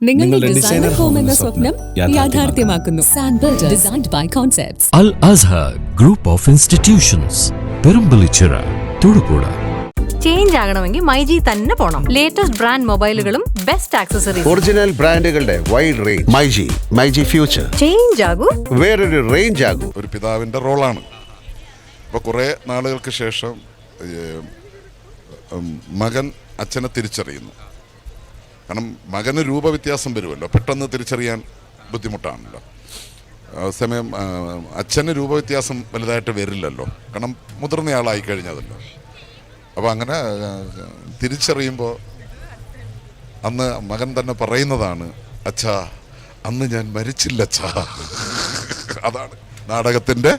നിങ്ങളുടെ designer home എന്ന സ്വപ്നം യാഥാർത്ഥ്യമാക്കുന്നു. സാൻബിൾഡ് designed by concepts. Al Azhar Group of Institutions, Perumpallichira, Thodupuzha. Change ആകണമെങ്കിൽ മൈജി തന്നെ പോണം. ലേറ്റസ്റ്റ് ബ്രാൻഡ് മൊബൈലുകളും ബെസ്റ്റ് ആക്സസറീസ്, ഒറിജിനൽ ബ്രാൻഡുകളുടെ wide range. MyG future. Change ആകൂ, വേറൊരു റേഞ്ച് ആകൂ. ഒരു പിതാവിൻ്റെ റോളാണ്. അപ്പോൾ കുറേ നാളുകൾക്ക് ശേഷം മകൻ അച്ഛനെ തിരിച്ചറിയുന്നു. കാരണം മകന് രൂപവ്യത്യാസം വരുമല്ലോ, പെട്ടെന്ന് തിരിച്ചറിയാൻ ബുദ്ധിമുട്ടാണല്ലോ. സമയം അച്ഛന് രൂപവ്യത്യാസം വലുതായിട്ട് വരില്ലല്ലോ, കാരണം മുതിർന്നയാളായി കഴിഞ്ഞതല്ലോ. അപ്പോൾ അങ്ങനെ തിരിച്ചറിയുമ്പോൾ അന്ന് മകൻ തന്നെ പറയുന്നതാണ്, അച്ഛാ അന്ന് ഞാൻ മരിച്ചില്ല അച്ഛാ. അതാണ് നാടകത്തിൻ്റെ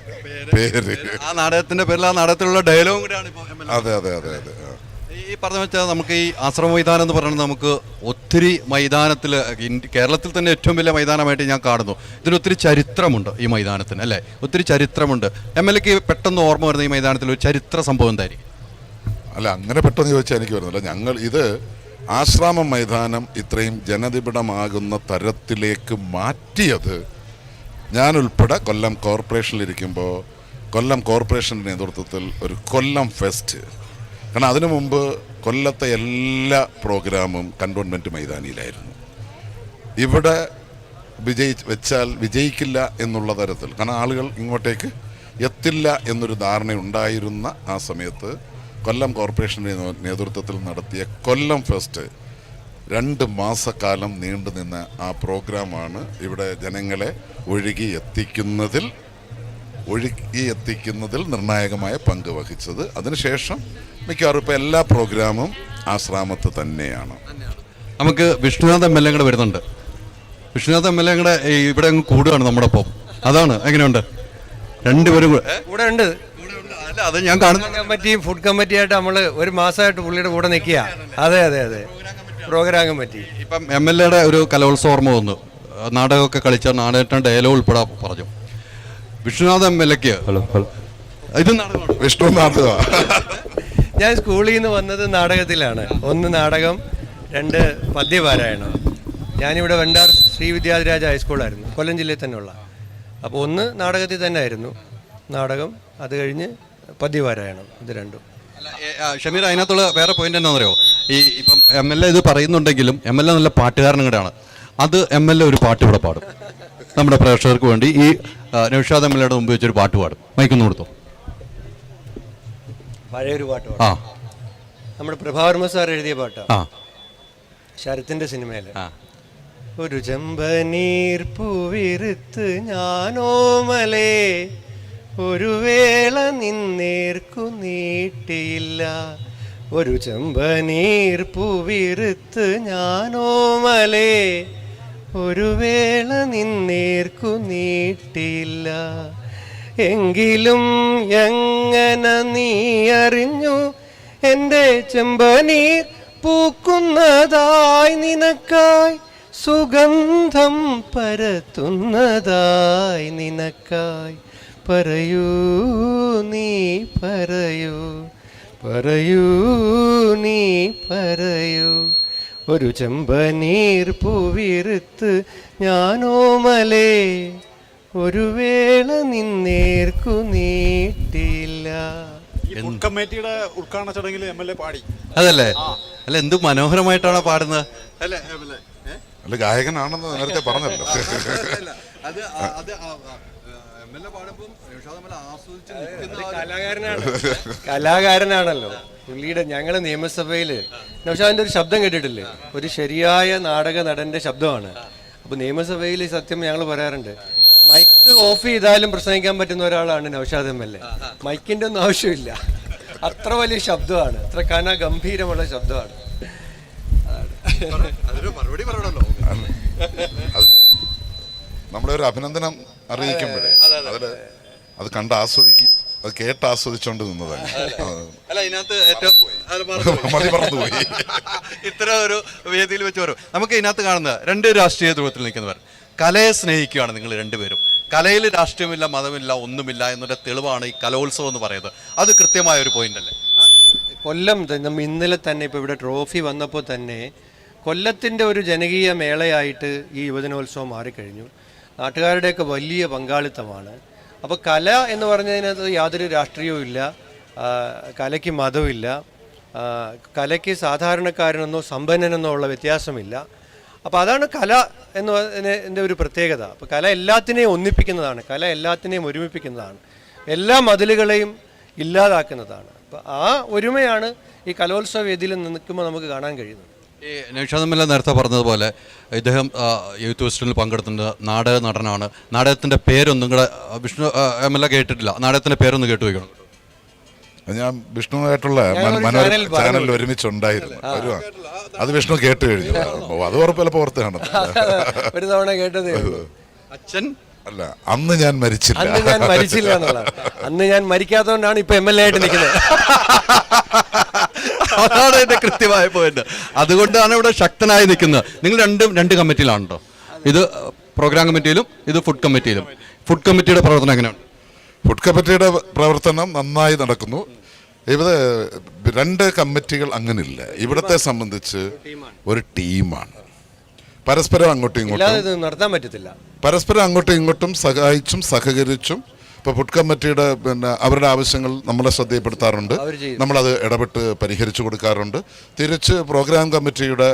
പേര്. ആ നാടകത്തിൻ്റെ പേരിൽ ആ നാടകത്തിലുള്ള ഡയലോഗും കൂടെയാണ് ഇപ്പോൾ. അതെ അതെ അതെ അതെ. ഈ പറഞ്ഞ വെച്ചാൽ നമുക്ക് ഈ ആശ്രമ മൈതാനം എന്ന് പറയുന്നത് നമുക്ക് ഒത്തിരി മൈതാനത്തിൽ കേരളത്തിൽ തന്നെ ഏറ്റവും വലിയ മൈതാനമായിട്ട് ഞാൻ കാണുന്നു. ഇതിനൊത്തിരി ചരിത്രമുണ്ട് ഈ മൈതാനത്തിന്, അല്ലേ? ഒത്തിരി ചരിത്രമുണ്ട്. MLAക്ക് പെട്ടെന്ന് ഓർമ്മ വരുന്ന ഈ മൈതാനത്തിൽ ഒരു ചരിത്ര സംഭവം എന്തായിരിക്കും? അല്ല, അങ്ങനെ പെട്ടെന്ന് ചോദിച്ചാൽ എനിക്ക് വരുന്നില്ല. ഞങ്ങൾ ഇത് ആശ്രാമ മൈതാനം ഇത്രയും ജനനിബിഡമാകുന്ന തരത്തിലേക്ക് മാറ്റിയത് ഞാനുൾപ്പെടെ കൊല്ലം കോർപ്പറേഷനിലിരിക്കുമ്പോൾ കൊല്ലം കോർപ്പറേഷൻ്റെ നേതൃത്വത്തിൽ ഒരു കൊല്ലം ഫെസ്റ്റ്. കാരണം അതിനു മുമ്പ് കൊല്ലത്തെ എല്ലാ പ്രോഗ്രാമും കണ്ടോൺമെൻറ്റ് മൈതാനിയിലായിരുന്നു. ഇവിടെ വെച്ചാൽ വിജയിക്കില്ല എന്നുള്ള തരത്തിൽ, കാരണം ആളുകൾ ഇങ്ങോട്ടേക്ക് എത്തില്ല എന്നൊരു ധാരണ ഉണ്ടായിരുന്ന ആ സമയത്ത് കൊല്ലം കോർപ്പറേഷൻ്റെ നേതൃത്വത്തിൽ നടത്തിയ കൊല്ലം ഫെസ്റ്റ് 2 മാസക്കാലം നീണ്ടു നിന്ന ആ പ്രോഗ്രാമാണ് ഇവിടെ ജനങ്ങളെ ഒഴുകി എത്തിക്കുന്നതിൽ നിർണായകമായ പങ്ക് വഹിച്ചത്. അതിനുശേഷം മിക്കവാറും ഇപ്പോൾ എല്ലാ പ്രോഗ്രാമും ആശ്രാമത്ത് തന്നെയാണ്. നമുക്ക് വിഷ്ണുനാഥ് MLA കൂടെ വരുന്നുണ്ട്. വിഷ്ണുനാഥ് MLA കൂടെ ഇവിടെ അങ്ങ് കൂടുകയാണ് നമ്മുടെ ഒപ്പം. അതാണ്, എങ്ങനെയുണ്ട്? രണ്ടുപേരും കൂടെ ഉണ്ട്. അല്ല, അത് ഞാൻ കാണുന്ന കമ്മിറ്റിയും ഫുഡ് കമ്മിറ്റിയായിട്ട് നമ്മൾ ഒരു മാസമായിട്ട് പുള്ളിയുടെ കൂടെ നിൽക്കുക. അതെ അതെ അതെ, പ്രോഗ്രാം കമ്മിറ്റി. ഇപ്പം MLAയുടെ ഒരു കലോത്സവ ഓർമ്മ വന്നു. നാടകമൊക്കെ കളിച്ച നാടകത്തിൻ്റെ ഡയലോഗ് ഉൾപ്പെടെ പറഞ്ഞു. വിഷ്ണുനാഥ് MLAക്ക് ഇത് നാടകമാണ്. വിഷ്ണുനാഥ് ഞാൻ സ്കൂളിൽ നിന്ന് വന്നത് നാടകത്തിലാണ്. 1 നാടകം, 2 പദ്യപാരായണം. ഞാനിവിടെ വെണ്ടാർ ശ്രീ വിദ്യാധിരാജ ഹൈസ്കൂളായിരുന്നു, കൊല്ലം ജില്ലയിൽ തന്നെയുള്ള. അപ്പോൾ 1 നാടകത്തിൽ തന്നെ ആയിരുന്നു നാടകം, അത് കഴിഞ്ഞ് പദ്യപാരായണം, ഇത് രണ്ടും. ഷമീർ, അതിനകത്തുള്ള വേറെ പോയിന്റ് എന്താണെന്നറിയോ? ഇപ്പം MLA ഇത് പറയുന്നുണ്ടെങ്കിലും MLA നല്ല പാട്ടുകാരനും കൂടെയാണ്. അത് MLA ഒരു പാട്ട് ഇവിടെ പാടും നമ്മുടെ പ്രേക്ഷകർക്ക് വേണ്ടി. ഈ നൗഷാദ് MLAയുടെ മുമ്പ് വെച്ചൊരു പാട്ട് പാടും. മൈക്കൊന്ന് കൊടുത്തോ. പഴയൊരു പാട്ട് പാടും. നമ്മുടെ പ്രഭാവർമ്മ സാർ എഴുതിയ പാട്ടാണ്, ശരത്തിന്റെ സിനിമയില്. ഒരു ചെമ്പനീർ പൂവിരുത്ത് ഞാനോമലേ, ഒരു വേള നിന്നേർക്കു നീട്ടിയില്ല. ഒരു ചെമ്പനീർ പൂവിരുത്ത് ഞാനോമലേ, ഒരു വേള നിന്നേർക്കു നീട്ടിയില്ല. എങ്കിലും എങ്ങനെ നീ അറിഞ്ഞു എൻ്റെ ചെമ്പനീർ പൂക്കുന്നതായി, നിനക്കായി സുഗന്ധം പരത്തുന്നതായി, നിനക്കായി. പറയൂ നീ പറയൂ, പറയൂ നീ പറയൂ. ഒരു ചെമ്പനീർ പൂവിരുത്ത് ഞാനോമലേ, ഒരു വേള നിന്നേർക്കു നീട്ടിയില്ല. കമ്മിറ്റിയുടെ ഉദ്ഘാടന ചടങ്ങിൽ MLA പാടി. അതല്ലേ? അല്ല, എന്ത് മനോഹരമായിട്ടാണ് പാടുന്നത്, അല്ലേ? അല്ല, ഗായകനാണെന്ന് നേരത്തെ പറഞ്ഞല്ലോ. കലാകാരനാണല്ലോ പുള്ളിയുടെ. ഞങ്ങള് നിയമസഭയില് നൗഷാദിന്റെ ഒരു ശബ്ദം കേട്ടിട്ടില്ലേ? ഒരു ശരിയായ നാടക നടന്റെ ശബ്ദമാണ്. അപ്പൊ നിയമസഭയിൽ സത്യം ഞങ്ങൾ പറയാറുണ്ട്, മൈക്ക് ഓഫ് ചെയ്താലും പ്രസംഗിക്കാൻ പറ്റുന്ന ഒരാളാണ് നൗഷാദ് MLA. മൈക്കിന്റെ ഒന്നും ആവശ്യമില്ല, അത്ര വലിയ ശബ്ദമാണ്, അത്ര ഗംഭീരമുള്ള ശബ്ദമാണ്. നമ്മളെ ഒരു അഭിനന്ദനം അറിയിക്കുമ്പോഴേ അത് കണ്ട് അത് കേട്ട് ആസ്വദിച്ചോണ്ട് നിന്നതാണ്. മതി മറന്നുപോയി. ഇത്ര ഒരു വേദിയിൽ വെച്ച് വരും. നമുക്ക് ഇതിനകത്ത് കാണുന്നത് 2 രാഷ്ട്രീയ ധ്രുവത്തിൽ നിൽക്കുന്നവർ. കലയെ സ്നേഹിക്കുകയാണ് നിങ്ങൾ രണ്ടുപേരും. കലയിൽ രാഷ്ട്രീയമില്ല, മതമില്ല, ഒന്നുമില്ല എന്നൊരു തെളിവാണ് ഈ കലോത്സവം എന്ന് പറയുന്നത്. അത് കൃത്യമായ ഒരു പോയിന്റ് അല്ലേ? കൊല്ലം ഇന്നലെ തന്നെ ഇപ്പോൾ ഇവിടെ ട്രോഫി വന്നപ്പോൾ തന്നെ കൊല്ലത്തിൻ്റെ ഒരു ജനകീയ മേളയായിട്ട് ഈ യുവജനോത്സവം മാറിക്കഴിഞ്ഞു. നാട്ടുകാരുടെയൊക്കെ വലിയ പങ്കാളിത്തമാണ്. അപ്പോൾ കല എന്ന് പറഞ്ഞതിനകത്ത് യാതൊരു രാഷ്ട്രീയവും ഇല്ല, കലയ്ക്ക് മതമില്ല, കലയ്ക്ക് സാധാരണക്കാരനെന്നോ സമ്പന്നനെന്നോ ഉള്ള വ്യത്യാസമില്ല. അപ്പോൾ അതാണ് കല എന്നതിൻ്റെ ഒരു പ്രത്യേകത. അപ്പോൾ കല എല്ലാത്തിനെയും ഒന്നിപ്പിക്കുന്നതാണ്, കല എല്ലാത്തിനെയും ഒരുമിപ്പിക്കുന്നതാണ്, എല്ലാ മതിലുകളെയും ഇല്ലാതാക്കുന്നതാണ്. അപ്പോൾ ആ ഒരുമയാണ് ഈ കലോത്സവ വേദിയിൽ നിൽക്കുമ്പോൾ നമുക്ക് കാണാൻ കഴിയുന്നത്. ഈ നൗഷാദ് എം എൽ എ നേരത്തെ പറഞ്ഞതുപോലെ ഇദ്ദേഹം യൂത്ത് ഫെസ്റ്റിവലിൽ പങ്കെടുത്തിട്ടുണ്ട്, നാടക നടനാണ്. നാടകത്തിൻ്റെ പേരൊന്നും നിങ്ങളുടെ വിഷ്ണു എം എൽ എ കേട്ടിട്ടില്ല, നാടകത്തിൻ്റെ പേരൊന്ന് കേട്ടു വയ്ക്കണം. ഞാൻ വിഷ്ണുവായിട്ടുള്ള ചാനലിൽ ഒരുമിച്ചുണ്ടായിരുന്നു, അത് വിഷ്ണു കേട്ട് കഴിഞ്ഞു. അത് ഉറപ്പല്ല ഓർത്ത് കാണത്തില്ല, ഒരു തവണ കേട്ടതേ ഉള്ളൂ. അച്ഛൻ അല്ല, അന്ന് ഞാൻ മരിച്ചില്ല എന്നുള്ളതാണ്. അന്ന് ഞാൻ മരിക്കാത്തതുകൊണ്ടാണ് ഇപ്പൊ MLA ആയിട്ട് നിൽക്കുന്നത്. അതാണ് എന്റെ കൃത്യമായ പോയിന്റ്. അതുകൊണ്ടാണ് ഇവിടെ ശക്തനായി നിൽക്കുന്നത്. നിങ്ങൾ രണ്ട് കമ്മിറ്റിയിലാണോ? ഇത് പ്രോഗ്രാം കമ്മിറ്റിയിലും ഇത് ഫുഡ് കമ്മിറ്റിയിലും. ഫുഡ് കമ്മിറ്റിയുടെ പ്രവർത്തനം എങ്ങനെയാണ്? ഫുഡ് കമ്മിറ്റിയുടെ പ്രവർത്തനം നന്നായി നടക്കുന്നു. ഇവിടെ 2 കമ്മിറ്റികൾ അങ്ങനില്ല. ഇവിടത്തെ സംബന്ധിച്ച് ഒരു ടീമാണ്. പരസ്പരം അങ്ങോട്ടും ഇങ്ങോട്ടും നടത്താൻ പറ്റത്തില്ല. പരസ്പരം അങ്ങോട്ടും ഇങ്ങോട്ടും സഹായിച്ചും സഹകരിച്ചും. ഇപ്പോൾ ഫുഡ് കമ്മിറ്റിയുടെ അവരുടെ ആവശ്യങ്ങൾ നമ്മളെ ശ്രദ്ധയിൽപ്പെടുത്താറുണ്ട്, നമ്മളത് ഇടപെട്ട് പരിഹരിച്ചു കൊടുക്കാറുണ്ട്. തിരിച്ച് പ്രോഗ്രാം കമ്മിറ്റിയുടെ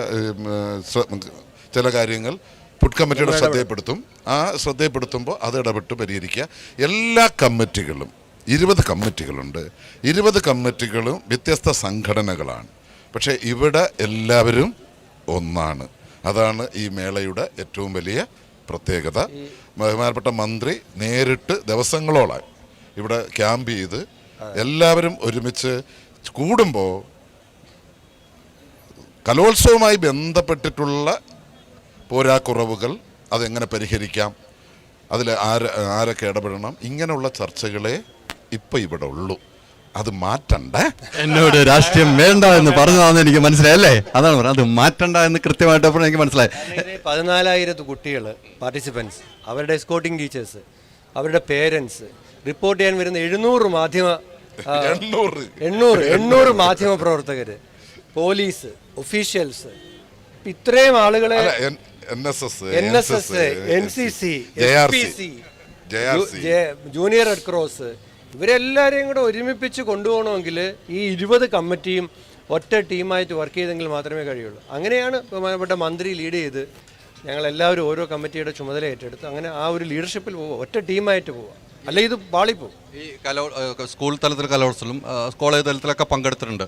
ചില കാര്യങ്ങൾ ഫുഡ് കമ്മിറ്റിയുടെ ശ്രദ്ധയിൽപ്പെടുത്തും. ആ ശ്രദ്ധയിൽപ്പെടുത്തുമ്പോൾ അത് ഇടപെട്ട് പരിഹരിക്കുക. എല്ലാ കമ്മിറ്റികളും 20 കമ്മിറ്റികളുണ്ട്. 20 കമ്മിറ്റികളും വ്യത്യസ്ത സംഘടനകളാണ്. പക്ഷേ ഇവിടെ എല്ലാവരും ഒന്നാണ്. അതാണ് ഈ മേളയുടെ ഏറ്റവും വലിയ പ്രത്യേകത. ബഹുമാനപ്പെട്ട മന്ത്രി നേരിട്ട് ദിവസങ്ങളോളം ഇവിടെ ക്യാമ്പ് ചെയ്ത് എല്ലാവരും ഒരുമിച്ച് കൂടുമ്പോൾ കലോത്സവവുമായി ബന്ധപ്പെട്ടിട്ടുള്ള പോരാക്കുറവുകൾ അതെങ്ങനെ പരിഹരിക്കാം, അതിൽ ആരൊക്കെ ഇടപെടണം, ഇങ്ങനെയുള്ള ചർച്ചകളെ ഇപ്പം ഇവിടെ ഉള്ളൂ. അത് മാറ്റണ്ടേ? എന്നോട് രാഷ്ട്രീയം വേണ്ട എന്ന് പറഞ്ഞതാണെന്ന് എനിക്ക് മനസ്സിലായല്ലേ? അതാണ് പറഞ്ഞത്, അത് മാറ്റണ്ട എന്ന് കൃത്യമായിട്ട് എനിക്ക് മനസ്സിലായി. 14,000 കുട്ടികൾ പാർട്ടിസിപ്പൻസ്, അവരുടെ എസ്കോർട്ടിംഗ് ടീച്ചേഴ്സ്, അവരുടെ പേരൻസ്, റിപ്പോർട്ട് ചെയ്യാൻ വരുന്ന 700 മാധ്യമ പ്രവർത്തകർ, പോലീസ്, ഒഫീഷ്യൽസ്, ഇത്രയും ആളുകളെ NSS, NCC, SPC, junior red cross, ഇവരെല്ലാവരെയും കൂടെ ഒരുമിപ്പിച്ച് കൊണ്ടുപോകണമെങ്കിൽ ഈ 20 കമ്മിറ്റിയും ഒറ്റ ടീമായിട്ട് വർക്ക് ചെയ്തെങ്കിൽ മാത്രമേ കഴിയുള്ളൂ. അങ്ങനെയാണ് ബഹുമാനപ്പെട്ട മന്ത്രി ലീഡ് ചെയ്ത് ഞങ്ങളെല്ലാവരും ഓരോ കമ്മിറ്റിയുടെ ചുമതല ഏറ്റെടുത്ത് അങ്ങനെ ആ ഒരു ലീഡർഷിപ്പിൽ പോവുക, ഒറ്റ ടീമായിട്ട് പോവുക. അല്ല ഇത് പാളിപ്പോവും. ഈ സ്കൂൾ തലത്തിൽ കലോത്സവം, കോളേജ് തലത്തിലൊക്കെ പങ്കെടുത്തിട്ടുണ്ട്.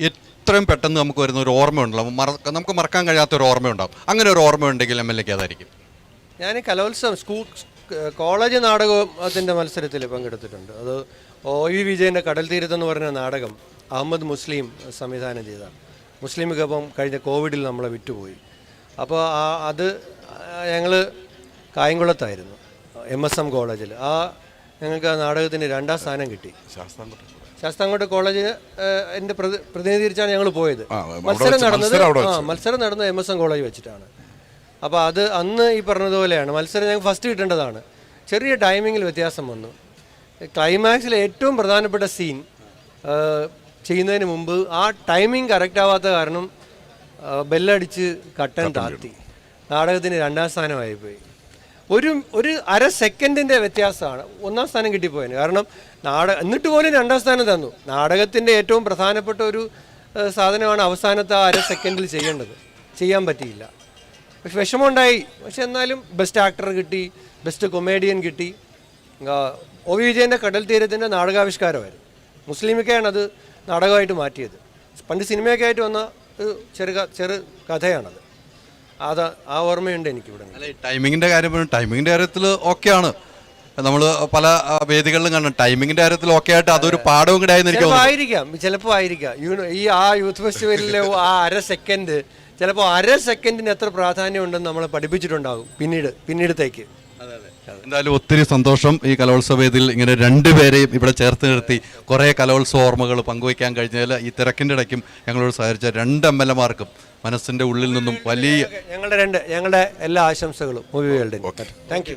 എത്രയും പെട്ടെന്ന് നമുക്ക് വരുന്ന ഒരു ഓർമ്മയുണ്ടല്ലോ, നമുക്ക് മറക്കാൻ കഴിയാത്ത ഒരു ഓർമ്മയുണ്ടാവും. അങ്ങനെ ഒരു ഓർമ്മ ഉണ്ടെങ്കിൽ MLA അതായിരിക്കും. ഞാൻ കലോത്സവം കോളേജ് നാടകത്തിൻ്റെ മത്സരത്തിൽ പങ്കെടുത്തിട്ടുണ്ട്. അത് OV വിജയൻ്റെ കടൽ തീരത്തെന്ന് പറഞ്ഞ നാടകം അഹമ്മദ് മുസ്ലിം സംവിധാനം ചെയ്ത. മുസ്ലിമിക്കൊപ്പം കഴിഞ്ഞ കോവിഡിൽ നമ്മളെ വിട്ടുപോയി. അപ്പോൾ അത് ഞങ്ങൾ കായംകുളത്തായിരുന്നു, MSM കോളേജിൽ. ഞങ്ങൾക്ക് ആ നാടകത്തിന് 2ാം സ്ഥാനം കിട്ടി. ശാസ്താംകോട്ട കോളേജിന് എൻ്റെ പ്രതിനിധീകരിച്ചാണ് ഞങ്ങൾ പോയത്. മത്സരം നടന്നത് MSM കോളേജ് വെച്ചിട്ടാണ്. അപ്പോൾ അത് അന്ന് ഈ പറഞ്ഞതുപോലെയാണ് മത്സരം ഞങ്ങൾക്ക് ഫസ്റ്റ് കിട്ടേണ്ടതാണ്. ചെറിയ ടൈമിങ്ങിൽ വ്യത്യാസം വന്നു. ക്ലൈമാക്സിലെ ഏറ്റവും പ്രധാനപ്പെട്ട സീൻ ചെയ്യുന്നതിന് മുമ്പ് ആ ടൈമിംഗ് കറക്റ്റ് ആവാത്ത കാരണം ബെല്ലടിച്ച് കട്ടൻ താത്തി. നാടകത്തിന് 2ാം സ്ഥാനമായിപ്പോയി. ഒരു അര സെക്കൻഡിൻ്റെ വ്യത്യാസമാണ് 1ാം സ്ഥാനം കിട്ടിപ്പോയത്. കാരണം എന്നിട്ട് പോലും 2ാം സ്ഥാനം തന്നു. നാടകത്തിൻ്റെ ഏറ്റവും പ്രധാനപ്പെട്ട ഒരു സാധനമാണ് അവസാനത്തെ അര സെക്കൻഡിൽ ചെയ്യേണ്ടത്. ചെയ്യാൻ പറ്റിയില്ല. പക്ഷെ വിഷമമുണ്ടായി. പക്ഷെ എന്നാലും ബെസ്റ്റ് ആക്ടർ കിട്ടി, ബെസ്റ്റ് കൊമേഡിയൻ കിട്ടി. OV വിജയൻ്റെ കടൽ തീരത്തിൻ്റെ നാടകാവിഷ്കാരമായിരുന്നു. മുസ്ലിമിക്കയാണ് അത് നാടകമായിട്ട് മാറ്റിയത്. പണ്ട് സിനിമയൊക്കെ ആയിട്ട് വന്ന ഒരു ചെറു കഥയാണത്. ആ ഓർമ്മയുണ്ട് എനിക്കിവിടെ. ടൈമിങ്ങിൻ്റെ കാര്യത്തിൽ ഓക്കെയാണ്. നമ്മൾ പല വേദികളിലും കാണണം. ടൈമിങ്ങിൻ്റെ കാര്യത്തിൽ ഓക്കെ ആയിട്ട് അതൊരു പാഠവും കൂടെ ചിലപ്പോൾ ആയിരിക്കാം. ഈ യൂത്ത് ഫെസ്റ്റിവലിലെ ആ അര സെക്കൻഡ് ചിലപ്പോൾ അര സെക്കൻഡിന് എത്ര പ്രാധാന്യം ഉണ്ടെന്ന് നമ്മളെ പഠിപ്പിച്ചിട്ടുണ്ടാകും പിന്നീടത്തേക്ക്. എന്തായാലും ഒത്തിരി സന്തോഷം. ഈ കലോത്സവ വേദിയിൽ ഇങ്ങനെ 2 പേരെയും ഇവിടെ ചേർത്ത് നിർത്തി കുറേ കലോത്സവ ഓർമ്മകൾ പങ്കുവയ്ക്കാൻ കഴിഞ്ഞതിൽ ഈ തിരക്കിൻ്റെ ഇടയ്ക്കും ഞങ്ങളോട് സഹകരിച്ച 2 MLA മാർക്കും മനസ്സിൻ്റെ ഉള്ളിൽ നിന്നും വലിയ ഞങ്ങളുടെ എല്ലാ ആശംസകളും. Thank you.